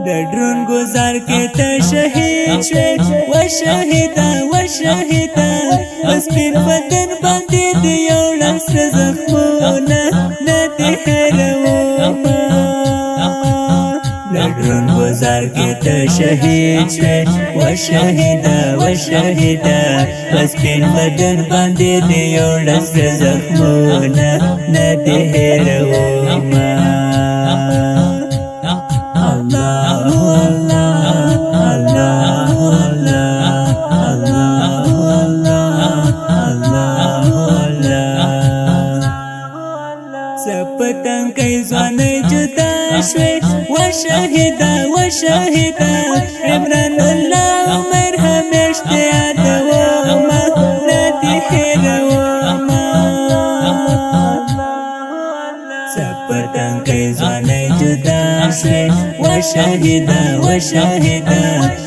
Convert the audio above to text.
د ډرون گزار کې ته شهید شوې و شهیدا و شهیدا سپین بدن باندې دی یو لاس زخمونه نه دې هېرومه د ډرون گزار کې ته شهید شوې و شهیدا و شهیدا سپین بدن باندې دی یو لاس زخمونه نه دې هېرومه سپتن کئی زوانی جدا شوی و شهیدا و شهیدا عمران اللہ عمر ہمیش دیاد وما ندی حیروما سپتن کئی زوانی جدا شوی و شهیدا